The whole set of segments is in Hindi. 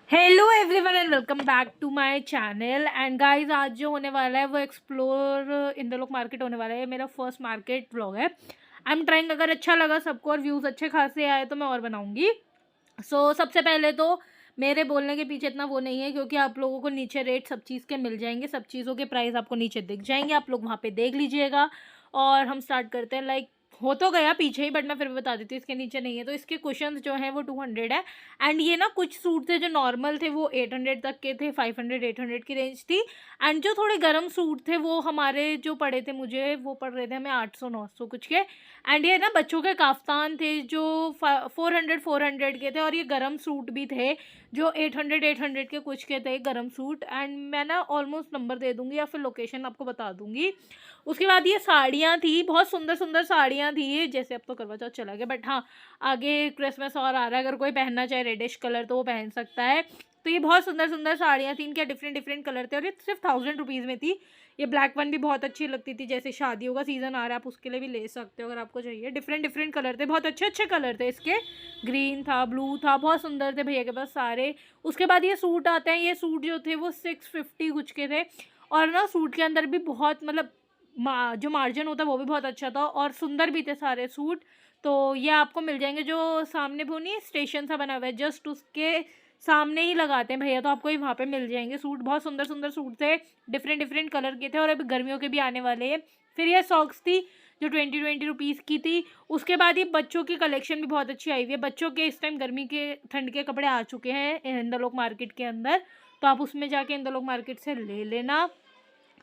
Hello everyone and welcome back to my channel. And guys, आज जो होने वाला है वो एक्सप्लोर इंदलोक मार्केट होने वाला है। मेरा फर्स्ट मार्केट व्लॉग है। आई एम ट्राइंग, अगर अच्छा लगा सबको और व्यूज़ अच्छे खासे आए तो मैं और बनाऊंगी। सबसे पहले तो मेरे बोलने के पीछे इतना वो नहीं है, क्योंकि आप लोगों को नीचे रेट सब चीज़ के मिल जाएंगे, सब चीज़ों के प्राइस आपको नीचे दिख जाएंगे, आप लोग वहाँ पे देख लीजिएगा। और हम स्टार्ट करते हैं। हो तो गया पीछे ही, बट मैं फिर भी बता देती हूँ, इसके नीचे नहीं है। तो इसके कुशन्स जो हैं वो 200 है। एंड ये ना कुछ सूट थे जो नॉर्मल थे वो 800 तक के थे, 500 800 की रेंज थी। एंड जो थोड़े गर्म सूट थे वो हमारे जो पड़े थे, मुझे वो पड़ रहे थे हमें 800 900 कुछ के। एंड ये ना बच्चों के काफ्तान थे जो 400 के थे, और ये गर्म सूट भी थे जो 800 के कुछ के थे गर्म सूट। एंड मैं ना ऑलमोस्ट नंबर दे दूंगी या फिर लोकेशन आपको बता दूंगी। उसके बाद ये साड़ियाँ थी, बहुत सुंदर सुंदर साड़ियाँ थी। जैसे अब तो करवा चौथ चला गया, बट हाँ, आगे क्रिसमस और आ रहा है, अगर कोई पहनना चाहे रेडिश कलर तो वो पहन सकता है। तो ये बहुत सुंदर सुंदर साड़ियाँ थी, इनके डिफरेंट डिफरेंट कलर थे और ये सिर्फ 1000 रुपीज़ में थी। ये ब्लैक वन भी बहुत अच्छी लगती थी, जैसे शादियों का सीज़न आ रहा है आप उसके लिए भी ले सकते हो अगर आपको चाहिए। डिफरेंट डिफरेंट कलर थे, बहुत अच्छे अच्छे कलर थे इसके। ग्रीन था, ब्लू था, बहुत सुंदर थे भैया के पास सारे। उसके बाद ये सूट आते हैं, ये सूट जो थे वो 650 कुछ के थे। और ना सूट के अंदर भी बहुत मतलब जो मार्जिन होता है वो भी बहुत अच्छा था और सुंदर भी थे सारे सूट। तो ये आपको मिल जाएंगे, जो सामने वो नहीं स्टेशन सा बना हुआ है जस्ट उसके सामने ही लगाते हैं भैया, तो आपको ही वहाँ पे मिल जाएंगे सूट। बहुत सुंदर सुंदर सूट थे, डिफरेंट डिफरेंट कलर के थे और अभी गर्मियों के भी आने वाले हैं। फिर ये सॉक्स थी जो 20 रुपीज़ की थी। उसके बाद ये बच्चों की कलेक्शन भी बहुत अच्छी आई हुई है। बच्चों के इस टाइम गर्मी के ठंड के कपड़े आ चुके हैं इंदलोक मार्केट के अंदर, तो आप उसमें जाके इंदलोक मार्केट से ले लेना।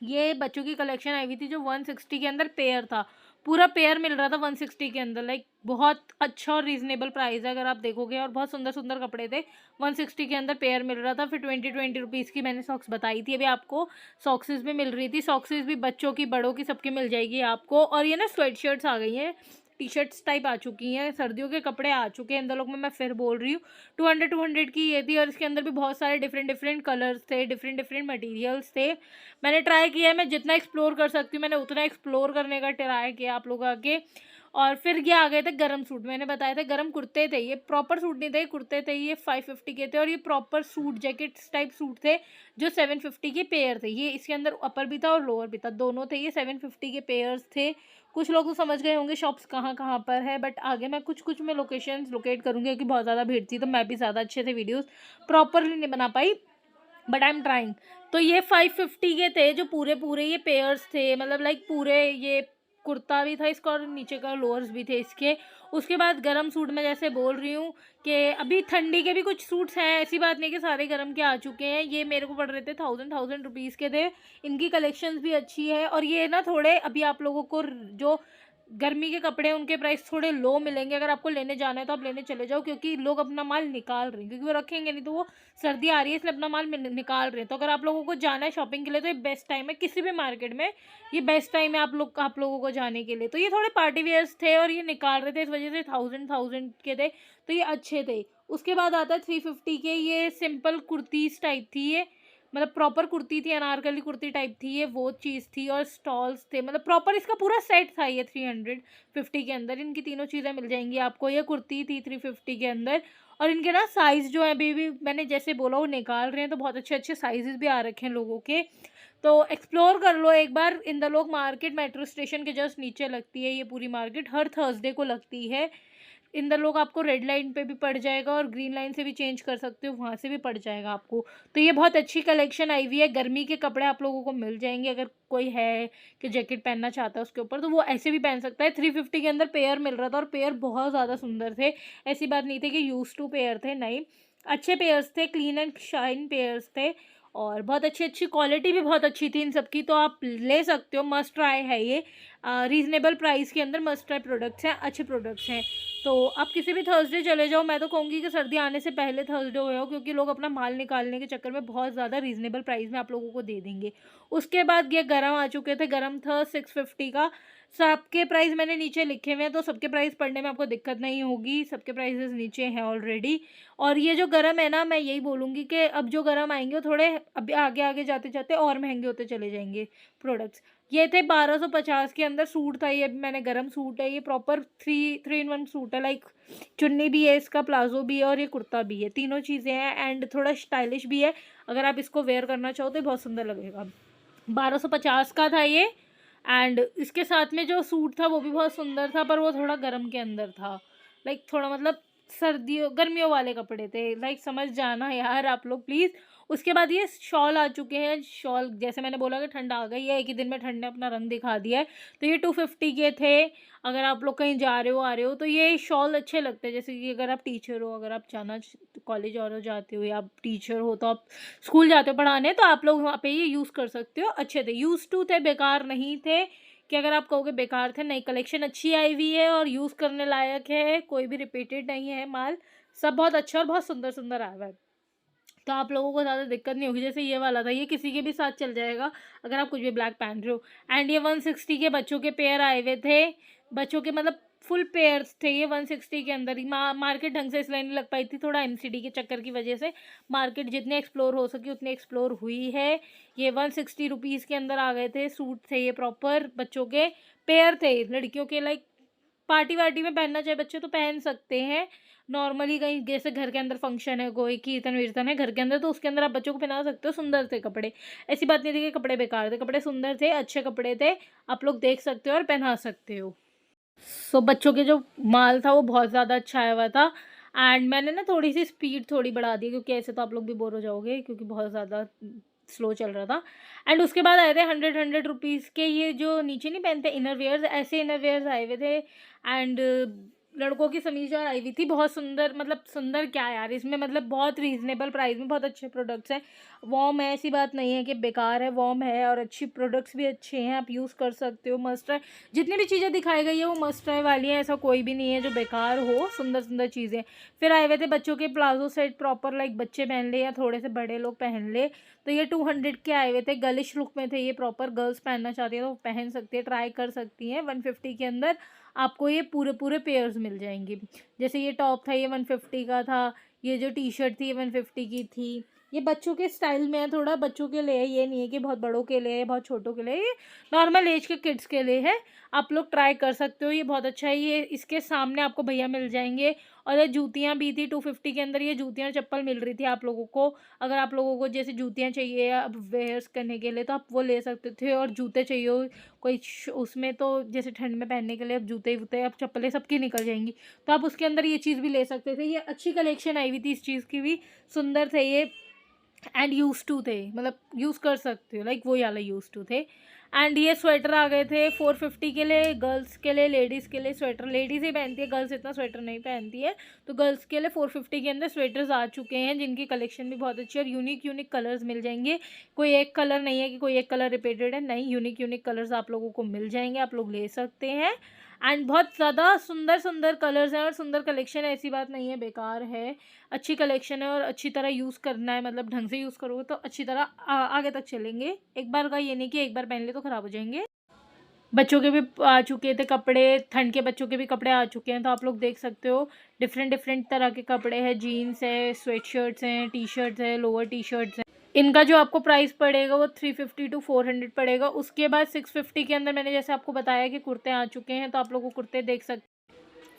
ये बच्चों की कलेक्शन आई हुई थी जो 160 के अंदर पेयर था, पूरा पेयर मिल रहा था 160 के अंदर। बहुत अच्छा और रीजनेबल प्राइस है अगर आप देखोगे, और बहुत सुंदर सुंदर कपड़े थे। 160 के अंदर पेयर मिल रहा था। फिर 20 रुपीज़ की मैंने सॉक्स बताई थी अभी आपको, सॉक्सेस भी मिल रही थी। सॉक्सेस भी बच्चों की बड़ों की सबकी मिल जाएगी आपको। और ये ना स्वेट शर्ट्स आ गई हैं, टी शर्ट्स टाइप आ चुकी हैं, सर्दियों के कपड़े आ चुके हैं इंदलोक में, मैं फिर बोल रही हूँ। 200 की ये थी और इसके अंदर भी बहुत सारे डिफरेंट डिफरेंट कलर्स थे, डिफरेंट डिफरेंट मटेरियल्स थे। मैंने ट्राई किया है, मैं जितना एक्सप्लोर कर सकती हूँ मैंने उतना एक्सप्लोर करने का ट्राई किया आप लोग आके। और फिर ये आ गए थे गरम सूट, मैंने बताया था गरम कुर्ते थे, ये प्रॉपर सूट नहीं थे, कुर्ते थे। ये 550 के थे और ये proper suit jackets type suit थे जो 750 के पेयर थे। ये इसके अंदर अपर भी था और लोअर भी था, दोनों थे। ये 750 के पेयर्स थे। कुछ लोग तो समझ गए होंगे शॉप्स कहाँ कहाँ पर है, बट आगे मैं कुछ कुछ में लोकेशंस लोकेट करूँगी, क्योंकि बहुत ज़्यादा भीड़ थी तो मैं भी ज़्यादा अच्छे से वीडियोज़ प्रॉपरली नहीं बना पाई, बट आई एम ट्राइंग। तो ये 550 के थे जो पूरे पूरे ये पेयर्स थे, मतलब पूरे ये कुर्ता भी था इसका और नीचे का लोअर्स भी थे इसके। उसके बाद गरम सूट में जैसे बोल रही हूँ कि अभी ठंडी के भी कुछ सूट्स हैं, ऐसी बात नहीं कि सारे गरम के आ चुके हैं। ये मेरे को पड़ रहे थे 1000 रुपीज़ के थे। इनकी कलेक्शंस भी अच्छी है और ये ना थोड़े अभी आप लोगों को जो गर्मी के कपड़े उनके प्राइस थोड़े लो मिलेंगे। अगर आपको लेने जाना है तो आप लेने चले जाओ, क्योंकि लोग अपना माल निकाल रहे हैं, क्योंकि वो रखेंगे नहीं तो वो सर्दी आ रही है इसलिए अपना माल निकाल रहे हैं। तो अगर आप लोगों को जाना है शॉपिंग के लिए तो ये बेस्ट टाइम है, किसी भी मार्केट में ये बेस्ट टाइम है आप लोगों को जाने के लिए। तो ये थोड़े पार्टी वेयर्स थे और ये निकाल रहे थे, इस वजह से 1000 के थे, तो ये अच्छे थे। उसके बाद आता है 350 के, ये सिंपल कुर्तीस टाइप थी ये, मतलब प्रॉपर कुर्ती थी, अनारकली कुर्ती टाइप थी ये, वो चीज़ थी। और स्टॉल्स थे, मतलब प्रॉपर इसका पूरा सेट था ये 350 के अंदर। इनकी तीनों चीज़ें मिल जाएंगी आपको। ये कुर्ती थी 350 के अंदर। और इनके ना साइज़ जो है अभी भी मैंने जैसे बोला वो निकाल रहे हैं, तो बहुत अच्छे अच्छे साइजेस भी आ रखे हैं लोगों के। तो एक्सप्लोर कर लो एक बार। इंदलोक मार्केट मेट्रो स्टेशन के जस्ट नीचे लगती है ये पूरी मार्केट, हर थर्सडे को लगती है। इंदलोक आपको रेड लाइन पे भी पड़ जाएगा और ग्रीन लाइन से भी चेंज कर सकते हो, वहाँ से भी पड़ जाएगा आपको। तो ये बहुत अच्छी कलेक्शन आई हुई है, गर्मी के कपड़े आप लोगों को मिल जाएंगे। अगर कोई है कि जैकेट पहनना चाहता है उसके ऊपर तो वो ऐसे भी पहन सकता है। 350 के अंदर पेयर मिल रहा था और पेयर बहुत ज़्यादा सुंदर थे, ऐसी बात नहीं थी कि यूज टू पेयर थे, नहीं, अच्छे पेयर्स थे, क्लीन एंड शाइन पेयर्स थे। और बहुत अच्छी अच्छी क्वालिटी भी बहुत अच्छी थी इन सब की, तो आप ले सकते हो, मस्ट ट्राई है ये। रीज़नेबल प्राइस के अंदर मस्ट ट्राई प्रोडक्ट्स हैं, अच्छे प्रोडक्ट्स हैं। तो आप किसी भी थर्सडे चले जाओ, मैं तो कहूँगी कि सर्दी आने से पहले थर्सडे हो जाओ, क्योंकि लोग अपना माल निकालने के चक्कर में बहुत ज़्यादा रीज़नेबल प्राइस में आप लोगों को दे देंगे। उसके बाद ये गरम आ चुके थे, गरम था 650 का। सबके प्राइस मैंने नीचे लिखे हुए हैं, तो सबके प्राइस पढ़ने में आपको दिक्कत नहीं होगी, सबके प्राइसेस नीचे हैं ऑलरेडी। और ये जो गरम है ना, मैं यही बोलूँगी कि अब जो गरम आएंगे वो थोड़े अभी आगे आगे जाते जाते और महंगे होते चले जाएंगे प्रोडक्ट्स। ये थे 1250 के अंदर सूट था। ये मैंने गरम सूट है, ये proper three in one suit है। लाइक चुन्नी भी है, इसका प्लाजो भी है और ये कुर्ता भी है, तीनों चीज़ें हैं एंड थोड़ा स्टाइलिश भी है। अगर आप इसको वेयर करना चाहो तो बहुत सुंदर लगेगा। 1250 का था ये। एंड इसके साथ में जो सूट था वो भी बहुत सुंदर था, पर वो थोड़ा गर्म के अंदर था। लाइक थोड़ा मतलब सर्दियों गर्मियों वाले कपड़े थे। लाइक समझ जाना यार आप लोग प्लीज़। उसके बाद ये शॉल आ चुके हैं। शॉल जैसे मैंने बोला कि ठंड आ गई है, एक ही दिन में ठंड ने अपना रंग दिखा दिया है। तो ये 250 के थे। अगर आप लोग कहीं जा रहे हो आ रहे हो तो ये शॉल अच्छे लगते हैं। जैसे कि अगर आप टीचर हो, अगर आप जाना कॉलेज और जाते हो, या आप टीचर हो तो आप स्कूल जाते हो पढ़ाने, तो आप लोग वहाँ पे ये यूज़ कर सकते हो। अच्छे थे, यूज़ टू थे, बेकार नहीं थे। कि अगर आप कहोगे बेकार थे, नई कलेक्शन अच्छी आई हुई है और यूज़ करने लायक है, कोई भी रिपीटेड नहीं है माल, सब बहुत अच्छा और बहुत सुंदर सुंदर आया हुआ है। तो आप लोगों को ज़्यादा दिक्कत नहीं होगी। जैसे ये वाला था, ये किसी के भी साथ चल जाएगा अगर आप कुछ भी ब्लैक पहन रहे हो। एंड ये 160 के बच्चों के पेयर आए हुए थे। बच्चों के मतलब फुल पेयर्स थे ये 160 के अंदर ही। मार्केट ढंग से इसलिए नहीं लग पाई थी, थोड़ा एमसीडी के चक्कर की वजह से। मार्केट जितने एक्सप्लोर हो सकी उतनी एक्सप्लोर हुई है। ये 160 रुपीज़ के अंदर आ गए थे। सूट थे ये, प्रॉपर बच्चों के पेयर थे। लड़कियों के लाइक पार्टी वार्टी में पहनना चाहे बच्चे तो पहन सकते हैं। नॉर्मली कहीं जैसे घर के अंदर फंक्शन है, कोई कीर्तन वीर्तन है घर के अंदर, तो उसके अंदर आप बच्चों को पहना सकते हो। सुंदर थे कपड़े, ऐसी बात नहीं थी कि कपड़े बेकार थे, कपड़े सुंदर थे, अच्छे कपड़े थे। आप लोग देख सकते हो और पहना सकते हो। सो बच्चों के जो माल था वो बहुत ज़्यादा अच्छा आया हुआ था। एंड मैंने ना थोड़ी सी स्पीड थोड़ी बढ़ा दी, क्योंकि ऐसे तो आप लोग भी बोर हो जाओगे, क्योंकि बहुत ज़्यादा स्लो चल रहा था। एंड उसके बाद आए थे 100 रुपीज़ के ये जो नीचे नहीं पहनते इनर वेयर्स, ऐसे इनर वेयर्स आए हुए थे। एंड लड़कों की समीज और आई हुई थी, बहुत सुंदर। मतलब सुंदर क्या यार, इसमें मतलब बहुत रीज़नेबल प्राइस में बहुत अच्छे प्रोडक्ट्स हैं। वॉर्म है, ऐसी बात नहीं है कि बेकार है, वॉर्म है और अच्छी प्रोडक्ट्स भी अच्छे हैं, आप यूज़ कर सकते हो। मस्ट ट्राई, जितनी भी चीज़ें दिखाई गई है वो मस्ट ट्राई वाली हैं, ऐसा कोई भी नहीं है जो बेकार हो। सुंदर सुंदर चीज़ें। फिर आए हुए थे बच्चों के प्लाजो सेट, प्रॉपर लाइक बच्चे पहन ले या थोड़े से बड़े लोग पहन ले, तो ये 200 के आए हुए थे। गर्लिश लुक में थे ये, प्रॉपर गर्ल्स पहनना चाहती है तो पहन सकती है, ट्राई कर सकती हैं। 150 के अंदर आपको ये पूरे पूरे पेयर्स मिल जाएंगे। जैसे ये टॉप था ये 150 का था, ये जो टी शर्ट थी ये 150 की थी। ये बच्चों के स्टाइल में है, थोड़ा बच्चों के लिए है, ये नहीं है कि बहुत बड़ों के लिए है, बहुत छोटों के लिए। ये नॉर्मल एज के किड्स के लिए है, आप लोग ट्राई कर सकते हो, ये बहुत अच्छा है। ये इसके सामने आपको भैया मिल जाएंगे। और ये जूतियाँ भी थी 250 के अंदर, ये जूतियाँ चप्पल मिल रही थी आप लोगों को। अगर आप लोगों को जैसे जूतियाँ चाहिए अब वेयर्स करने के लिए तो आप वो ले सकते थे। और जूते चाहिए हो कोई उसमें, तो जैसे ठंड में पहनने के लिए अब जूते वूते अब चप्पलें सबकी निकल जाएंगी, तो आप उसके अंदर ये चीज़ भी ले सकते थे। ये अच्छी कलेक्शन आई हुई थी इस चीज़ की भी, सुंदर थे ये। एंड यूज़ टू थे, मतलब यूज़ कर सकते हो, लाइक वही वाला यूज़ टू थे। एंड ये स्वेटर आ गए थे 450 के लिए, गर्ल्स के लिए, लेडीज़ के लिए। स्वेटर लेडीज़ ही पहनती है, गर्ल्स इतना स्वेटर नहीं पहनती है, तो गर्ल्स के लिए 450 के अंदर स्वेटर्स आ चुके हैं, जिनकी कलेक्शन भी बहुत अच्छी है और यूनिक यूनिक कलर्स मिल जाएंगे। कोई एक कलर नहीं है कि कोई एक कलर रिपीटेड है, नहीं, यूनिक यूनिक कलर्स आप लोगों को मिल जाएंगे, आप लोग ले सकते हैं। एंड बहुत ज़्यादा सुंदर सुंदर कलर्स हैं और सुंदर कलेक्शन है, ऐसी बात नहीं है बेकार है। अच्छी कलेक्शन है और अच्छी तरह यूज़ करना है, मतलब ढंग से यूज़ करोगे तो अच्छी तरह आगे तक चलेंगे। एक बार का ये नहीं कि एक बार पहन ले तो ख़राब हो जाएंगे। बच्चों के भी आ चुके थे कपड़े, ठंड के बच्चों के भी कपड़े आ चुके हैं, तो आप लोग देख सकते हो डिफरेंट डिफरेंट तरह के कपड़े हैं। जीन्स है, स्वेट शर्ट्स हैं, टी शर्ट्स है, लोअर टी शर्ट्स हैं। इनका जो आपको प्राइस पड़ेगा वो 350 to 400 पड़ेगा। उसके बाद 650 के अंदर मैंने जैसे आपको बताया कि कुर्ते आ चुके हैं, तो आप लोग को कुर्ते देख सकते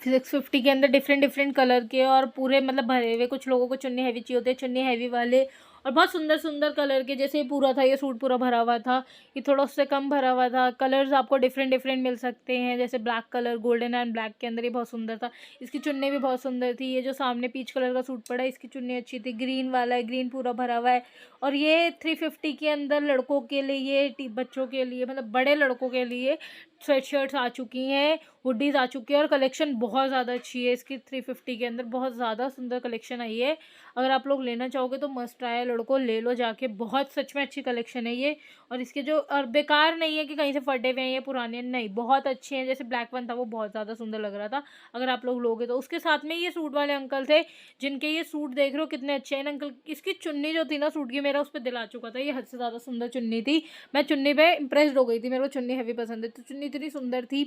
650 के अंदर डिफरेंट डिफरेंट कलर के और पूरे मतलब भरे हुए। कुछ लोगों को चुन्नी हैवी चाहिए होते हैं, चुन्नी हैवी वाले, और बहुत सुंदर सुंदर कलर के। जैसे ये पूरा था, ये सूट पूरा भरा हुआ था, ये थोड़ा उससे कम भरा हुआ था। कलर्स आपको डिफरेंट डिफरेंट मिल सकते हैं, जैसे black colour, golden and black के अंदर, ये बहुत सुंदर था। इसकी चुन्नी भी बहुत सुंदर थी। ये जो सामने पीच कलर का सूट पड़ा है, इसकी चुन्नी अच्छी थी। ग्रीन वाला है, ग्रीन पूरा भरा हुआ है। और ये 350 के अंदर लड़कों के लिए, बच्चों के लिए, मतलब बड़े लड़कों के लिए स्वेट शर्ट्स आ चुकी हैं, हुडीज़ आ चुकी है और कलेक्शन बहुत ज़्यादा अच्छी है इसकी। 350 के अंदर बहुत ज़्यादा सुंदर कलेक्शन आई है। अगर आप लोग लेना चाहोगे तो मस्ट ट्राई है, लड़कों ले लो जाके, बहुत सच में अच्छी कलेक्शन है ये। और इसके जो, और बेकार नहीं है कि कहीं से फटे हुए हैं या पुराने, नहीं, बहुत अच्छे हैं। जैसे ब्लैक वन था वो बहुत ज़्यादा सुंदर लग रहा था, अगर आप लोग लोगे तो। उसके साथ में ये सूट वाले अंकल थे, जिनके ये सूट देख रहे हो कितने अच्छे हैं अंकल। इसकी चुन्नी जो थी ना सूट की, मेरा उस पर दिल आ चुका था। ये हद से ज़्यादा सुंदर चुन्नी थी, मैं चुन्नी पे इंप्रेस्ड हो गई थी। मेरे को चुन्नी हैवी पसंद है, तो चुन्नी इतनी सुंदर थी।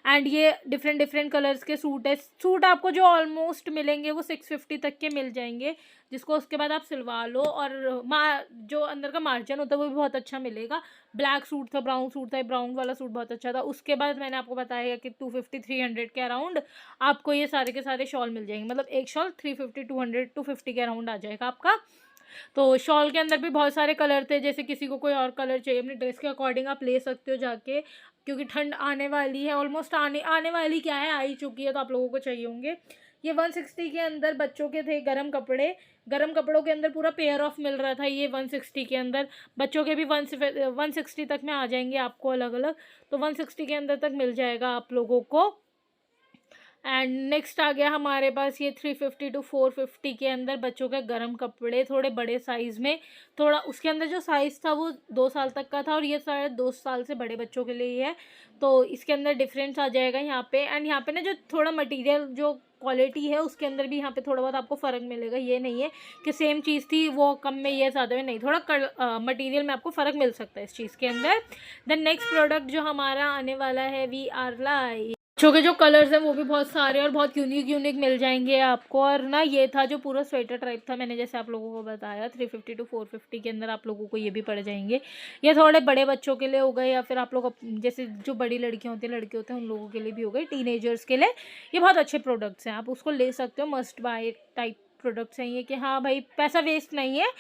एंड ये डिफरेंट डिफरेंट कलर्स के सूट है। सूट आपको जो ऑलमोस्ट मिलेंगे वो 650 तक के मिल जाएंगे, जिसको उसके बाद आप सिलवा लो। और जो अंदर का मार्जिन होता है वो भी बहुत अच्छा मिलेगा। ब्लैक सूट था, ब्राउन सूट था, ब्राउन वाला सूट बहुत अच्छा था। उसके बाद मैंने आपको बताया कि 250-300 के अराउंड आपको ये सारे के सारे शॉल मिल जाएंगे। मतलब एक शॉल 350, 200, 250 के अराउंड आ जाएगा आपका। तो शॉल के अंदर भी बहुत सारे कलर थे, जैसे किसी को कोई और कलर चाहिए अपनी ड्रेस के अकॉर्डिंग आप ले सकते हो जाके, क्योंकि ठंड आने वाली है। ऑलमोस्ट आने वाली क्या है, आ ही चुकी है, तो आप लोगों को चाहिए होंगे। ये 160 के अंदर बच्चों के थे गर्म कपड़े। गर्म कपड़ों के अंदर पूरा पेयर ऑफ मिल रहा था ये 160 के अंदर। बच्चों के भी 160 तक में आ जाएंगे आपको अलग अलग, तो 160 के अंदर तक मिल जाएगा आप लोगों को। एंड नेक्स्ट आ गया हमारे पास ये 350 to 450 के अंदर बच्चों के गर्म कपड़े, थोड़े बड़े साइज़ में। थोड़ा उसके अंदर जो साइज़ था वो 2 साल तक का था, और ये साढ़े 2 साल से बड़े बच्चों के लिए ही है। तो इसके अंदर डिफरेंस आ जाएगा यहाँ पे। एंड यहाँ पे ना जो थोड़ा मटेरियल जो क्वालिटी है उसके अंदर भी यहाँ पे थोड़ा बहुत आपको फ़र्क मिलेगा। ये नहीं है कि सेम चीज़ थी वो कम में ये ज़्यादा में, नहीं, थोड़ा मटेरियल में आपको फ़र्क मिल सकता है इस चीज़ के अंदर। देन नेक्स्ट प्रोडक्ट जो हमारा आने वाला है वी आर लाई। बच्चों के जो कलर्स हैं वो भी बहुत सारे और बहुत यूनिक मिल जाएंगे आपको। और ना ये था जो पूरा स्वेटर टाइप था, मैंने जैसे आप लोगों को बताया 350 to 450 के अंदर आप लोगों को ये भी पड़ जाएंगे। ये थोड़े बड़े बच्चों के लिए हो गए, या फिर आप लोग जैसे जो बड़ी लड़कियां होती हैं, लड़के होते हैं, उन लोगों के लिए भी हो गए, टीनेजर्स के लिए। ये बहुत अच्छे प्रोडक्ट्स हैं, आप उसको ले सकते हो। मस्ट बाय टाइप प्रोडक्ट्स हैं ये, कि हाँ भाई पैसा वेस्ट नहीं है।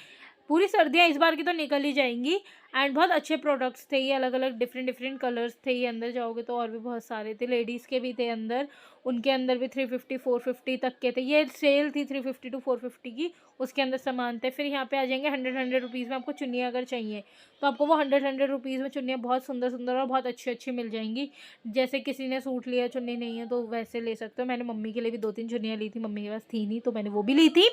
पूरी सर्दियाँ इस बार की तो निकल ही जाएंगी। एंड बहुत अच्छे प्रोडक्ट्स थे ये, अलग अलग डिफरेंट कलर्स थे ये। अंदर जाओगे तो और भी बहुत सारे थे, लेडीज़ के भी थे अंदर, उनके अंदर भी 350-450 तक के थे। ये सेल थी 350 to 450 की, उसके अंदर सामान थे। फिर यहाँ पे आ जाएंगे 100 रुपीज़ में। आपको चुन्नियाँ अगर चाहिए तो आपको वो 100 रुपीज़ में चुन्नियाँ बहुत सुंदर सुंदर और बहुत अच्छी मिल जाएंगी। जैसे किसी ने सूट लिया, चुन्नी नहीं है, तो वैसे ले सकते हो। मैंने मम्मी के लिए भी 2-3 चुन्नियाँ ली थी, मम्मी के पास थी नहीं तो मैंने वो भी ली थी।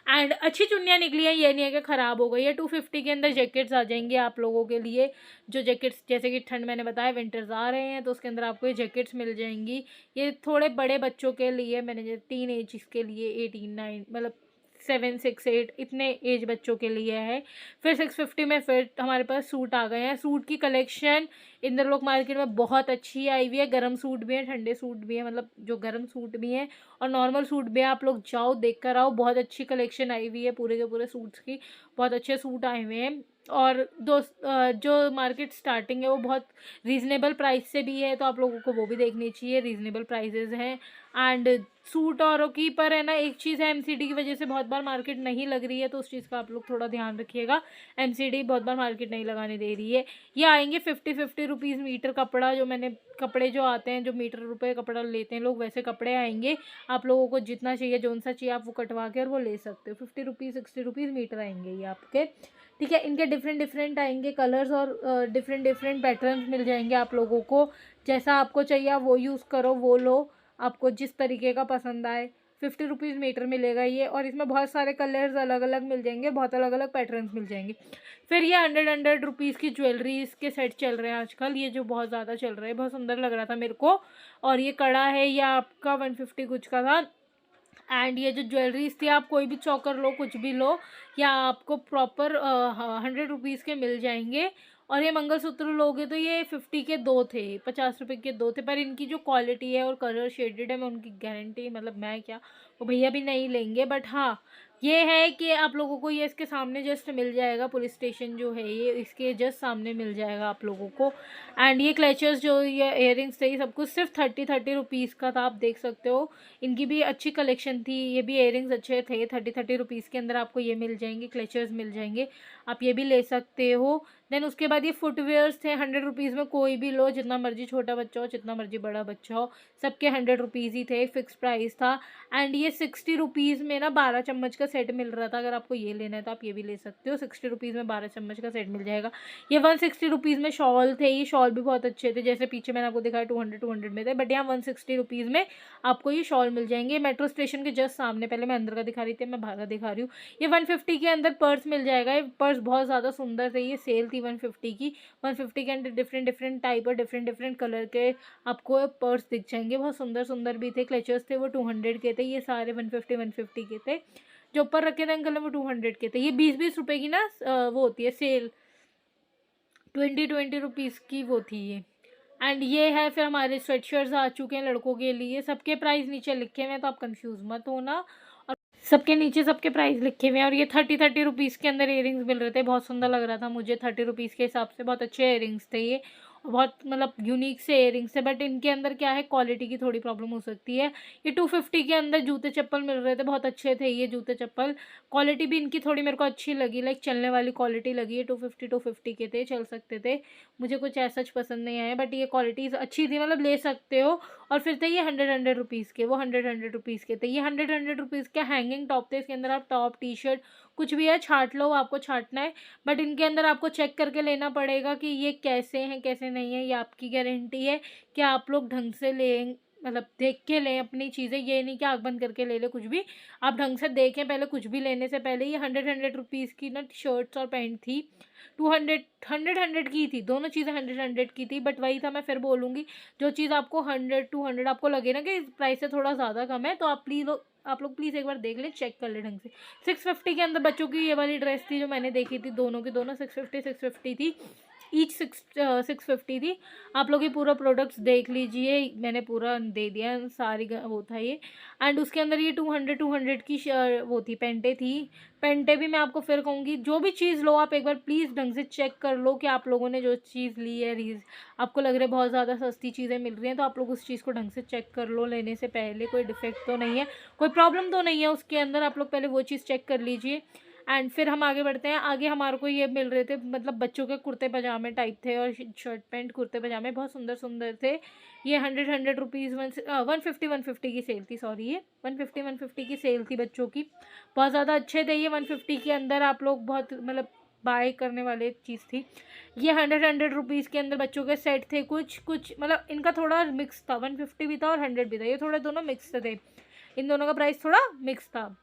एंड अच्छी चुन्नियाँ निकली हैं, ये नहीं है कि ख़राब हो गई है। 250 के अंदर जैकेट्स आ जाएंगे आप लोगों के लिए। जो जैकेट्स, जैसे कि ठंड मैंने बताया विंटर्स आ रहे हैं, तो उसके अंदर आपको ये जैकेट्स मिल जाएंगी। ये थोड़े बड़े बच्चों के लिए, मैंने जो टीन एज के लिए 18-9 मतलब 7-6-8 इतने एज बच्चों के लिए है। फिर 650 में फिर हमारे पास सूट आ गए हैं। सूट की कलेक्शन इंद्रलोक मार्केट में बहुत अच्छी आई हुई है। गर्म सूट भी हैं, ठंडे सूट भी हैं, मतलब जो गर्म सूट भी हैं और नॉर्मल सूट भी हैं। आप लोग जाओ देख कर आओ, बहुत अच्छी कलेक्शन आई हुई है पूरे के पूरे सूट्स की। बहुत अच्छे सूट आए हुए हैं। और जो मार्केट स्टार्टिंग है वो बहुत रीज़नेबल प्राइस से भी है, तो आप लोगों को वो भी देखनी चाहिए। रीज़नेबल प्राइसेस हैं। एंड सूट औरों की पर है ना, एक चीज़ है, एमसीडी की वजह से बहुत बार मार्केट नहीं लग रही है, तो उस चीज़ का आप लोग थोड़ा ध्यान रखिएगा। एमसीडी बहुत बार मार्केट नहीं लगाने दे रही है। ये आएंगे 50 रुपीज़ मीटर कपड़ा। जो मैंने कपड़े जो आते हैं, जो मीटर रुपए कपड़ा लेते हैं लोग, वैसे कपड़े आएंगे। आप लोगों को जितना चाहिए, जौन सा चाहिए आप वो कटवा के और वो ले सकते हो। 50 रुपीज़ 60 रुपीज़ मीटर आएंगे ये आपके, ठीक है। इनके डिफरेंट आएंगे कलर्स और डिफरेंट पैटर्न्स मिल जाएंगे आप लोगों को। जैसा आपको चाहिए आप वो यूज़ करो, वो लो, आपको जिस तरीके का पसंद आए। 50 रुपीज़ मीटर मिलेगा ये, और इसमें बहुत सारे कलर्स अलग अलग मिल जाएंगे, बहुत अलग अलग पैटर्न्स मिल जाएंगे। फिर ये 100 रुपीज़ की ज्वेलरी के सेट चल रहे हैं आजकल, ये जो बहुत ज़्यादा चल रहे हैं, बहुत सुंदर लग रहा था मेरे को। और ये कड़ा है, ये आपका 150 कुछ का था। एंड ये जो ज्वेलरीज थी, आप कोई भी चौकर लो, कुछ भी लो, या आपको प्रॉपर 100 रुपीज़ के मिल जाएंगे। और ये मंगलसूत्र लोगे तो ये 50 के 2 थे, 50 रुपये के 2 थे। पर इनकी जो क्वालिटी है और कलर शेडेड है, मैं उनकी गारंटी, मतलब मैं क्या, वो भैया भी नहीं लेंगे। बट हाँ, ये है कि आप लोगों को ये इसके सामने जस्ट मिल जाएगा। पुलिस स्टेशन जो है ये इसके जस्ट सामने मिल जाएगा आप लोगों को। एंड ये क्लचर्स जो ये इयररिंग्स थे, ये सब कुछ सिर्फ 30 रुपीज़ का था, आप देख सकते हो। इनकी भी अच्छी कलेक्शन थी, ये भी इयररिंग्स अच्छे थे। 30 रुपीज़ के अंदर आपको ये मिल जाएंगे, क्लचर्स मिल जाएंगे, आप ये भी ले सकते हो। देन उसके बाद ये फुटवेयर्स थे 100 रुपीज़ में, कोई भी लो, जितना मर्जी छोटा बच्चा हो, जितना मर्जी बड़ा बच्चा हो, सबके 100 रुपीज़ ही थे, फिक्स प्राइस था। एंड ये 60 रुपीज़ में ना 12 चम्मच का सेट मिल रहा था। अगर आपको ये लेना है तो आप ये भी ले सकते हो, 60 रुपीज़ में 12 चम्मच का सेट मिल जाएगा। ये 160 रुपीज़ में शॉल थे, ये शॉल भी बहुत अच्छे थे, जैसे पीछे मैंने आपको दिखाया 200 में थे, बट यहाँ 160 रुपीज़ में आपको ये शॉल मिल जाएंगे। मेट्रो स्टेशन के जस्ट सामने, पहले मैं अंदर का दिखा रही थी, मैं बाहर का दिखा रही हूँ। ये 150 के अंदर पर्स मिल जाएगा। ये पर्स बहुत ज़्यादा सुंदर थे, ये सेल थी 150 की। 150 के अंदर डिफरेंट टाइप और डिफरेंट कलर के आपको पर्स दिख जाएंगे, बहुत सुंदर भी थे। क्लचर्स थे वो 200 के थे, ये सारे 150 के थे। जो ऊपर रखे थे अंकल ने वो 200 के थे। ये 20 रुपए की ना वो होती है सेल, 20 रुपीज़ की वो थी ये, एंड ये है, फिर हमारे स्वेटशर्ट्स आ चुके हैं लड़कों के लिए, सबके प्राइस नीचे लिखे हुए हैं तो आप कंफ्यूज मत होना। और सबके नीचे सबके प्राइस लिखे हुए हैं। और ये 30 रुपीज़ के अंदर इयरिंग्स मिल रहे थे, बहुत सुंदर लग रहा था मुझे 30 रुपीज़ के हिसाब से, बहुत अच्छे इयरिंग्स थे ये, और बहुत मतलब यूनिक से इयरिंग्स थे। बट इनके अंदर क्या है, क्वालिटी की थोड़ी प्रॉब्लम हो सकती है। ये 250 के अंदर जूते चप्पल मिल रहे थे, बहुत अच्छे थे ये जूते चप्पल। क्वालिटी भी इनकी थोड़ी मेरे को अच्छी लगी, लाइक चलने वाली क्वालिटी लगी है। 250 के थे, चल सकते थे। मुझे कुछ ऐसा पसंद नहीं आया, बट ये क्वालिटीज़ अच्छी थी, मतलब ले सकते हो। और फिर थे ये 100 रुपीज़ के, वो 100 रुपीज़ के थे। ये 100 रुपीज़ के हैंगिंग टॉप थे, इसके अंदर आप टॉप टी शर्ट कुछ भी है छाट लो, आपको छाटना है। बट इनके अंदर आपको चेक करके लेना पड़ेगा कि ये कैसे हैं कैसे नहीं है, ये आपकी गारंटी है कि आप लोग ढंग से लें, मतलब देख के लें अपनी चीज़ें। ये नहीं कि आँख बंद करके ले कुछ भी, आप ढंग से देखें पहले कुछ भी लेने से पहले। ये 100 रुपीज़ की ना शर्ट्स और पैंट थी। 100 की थी, दोनों चीज़ें 100 की थी। बट वही था, मैं फिर बोलूँगी, जो चीज़ आपको 100 आपको लगे ना कि प्राइस से थोड़ा ज़्यादा कम है, तो आप लोग प्लीज़ एक बार देख लें, चेक कर लें ढंग से। 650 के अंदर बच्चों की ये वाली ड्रेस थी जो मैंने देखी थी, दोनों की दोनों 650 थी, ईच 650 थी। आप लोग ये पूरा प्रोडक्ट्स देख लीजिए, मैंने पूरा दे दिया, सारी वो था ये। एंड उसके अंदर ये 200 की वो थी, पेंटे थी। पेंटे भी मैं आपको फिर कहूँगी, जो भी चीज़ लो आप एक बार प्लीज़ ढंग से चेक कर लो कि आप लोगों ने जो चीज़ ली है, आपको लग रहा है बहुत ज़्यादा सस्ती चीज़ें मिल रही हैं, तो आप लोग उस चीज़ को ढंग से चेक कर लो लेने से पहले, कोई डिफेक्ट तो नहीं है, कोई प्रॉब्लम तो नहीं है उसके अंदर। आप लोग पहले वो चीज़ चेक कर लीजिए। एंड फिर हम आगे बढ़ते हैं। आगे हमारे को ये मिल रहे थे, मतलब बच्चों के कुर्ते पजामे टाइप थे, और शर्ट पैंट कुर्ते पजामे बहुत सुंदर सुंदर थे। ये 100 रुपीज़ 150 की सेल थी, सॉरी, ये 150 की सेल थी बच्चों की, बहुत ज़्यादा अच्छे थे ये। 150 के अंदर आप लोग बहुत मतलब बाय करने वाले चीज़ थी ये। 100 रुपीज़ के अंदर बच्चों के सेट थे, कुछ कुछ मतलब इनका थोड़ा मिक्स था, 150 भी था और 100 भी था, ये थोड़े दोनों मिक्स थे, इन दोनों का प्राइस थोड़ा मिक्स था।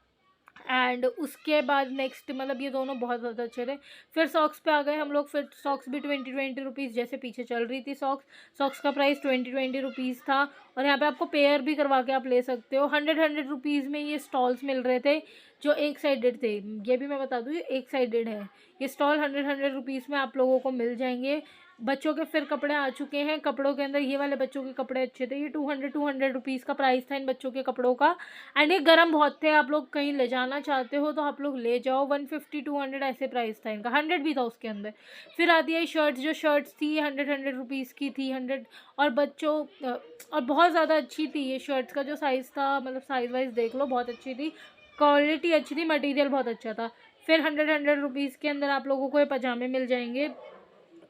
एंड उसके बाद नेक्स्ट, मतलब ये दोनों बहुत ज़्यादा अच्छे थे। फिर सॉक्स पे आ गए हम लोग, फिर सॉक्स भी 20 रुपीज़ जैसे पीछे चल रही थी सॉक्स का प्राइस 20 रुपीज़ था। और यहाँ पे आपको पेयर भी करवा के आप ले सकते हो। 100 रुपीज़ में ये स्टॉल्स मिल रहे थे जो एक साइडेड थे, ये भी मैं बता दूँ, ये एक साइडेड है ये स्टॉल। 100 रुपीज़ में आप लोगों को मिल जाएंगे। बच्चों के फिर कपड़े आ चुके हैं, कपड़ों के अंदर ये वाले बच्चों के कपड़े अच्छे थे। ये 200 रुपीज़ का प्राइस था इन बच्चों के कपड़ों का। एंड ये गर्म बहुत थे, आप लोग कहीं ले जाना चाहते हो तो आप लोग ले जाओ। 150 200 ऐसे प्राइस था इनका, 100 भी था उसके अंदर। फिर आती है शर्ट्स, जो शर्ट्स थी 100 रुपीज़ की थी, 100। और बच्चों और बहुत ज़्यादा अच्छी थी ये शर्ट्स का जो साइज़ था, मतलब साइज़ वाइज देख लो, बहुत अच्छी थी, क्वालिटी अच्छी थी, मटेरियल बहुत अच्छा था। फिर 100 रुपीज़ के अंदर आप लोगों को ये पजामे मिल जाएंगे।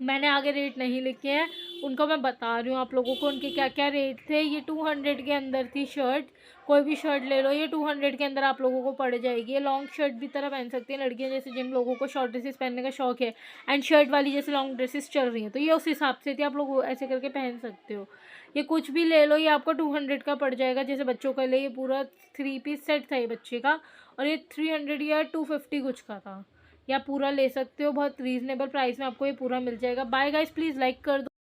मैंने आगे रेट नहीं लिखे हैं, उनको मैं बता रही हूँ आप लोगों को उनके क्या क्या रेट थे। ये 200 के अंदर थी शर्ट, कोई भी शर्ट ले लो, ये 200 के अंदर आप लोगों को पड़ जाएगी। ये लॉन्ग शर्ट भी तरह पहन सकती हैं लड़कियाँ, जैसे जिन लोगों को शॉर्ट ड्रेसेस पहनने का शौक है, एंड शर्ट वाली जैसे लॉन्ग ड्रेसेस चल रही हैं, तो ये उस हिसाब से थी, आप लोग ऐसे करके पहन सकते हो। ये कुछ भी ले लो, ये आपको 200 का पड़ जाएगा। जैसे बच्चों के लिए ये पूरा 3 पीस सेट था ये बच्चे का, और ये 300 या 250 कुछ का था, या पूरा ले सकते हो, बहुत रीज़नेबल प्राइस में आपको ये पूरा मिल जाएगा। बाय गाइस, प्लीज़ लाइक कर दो।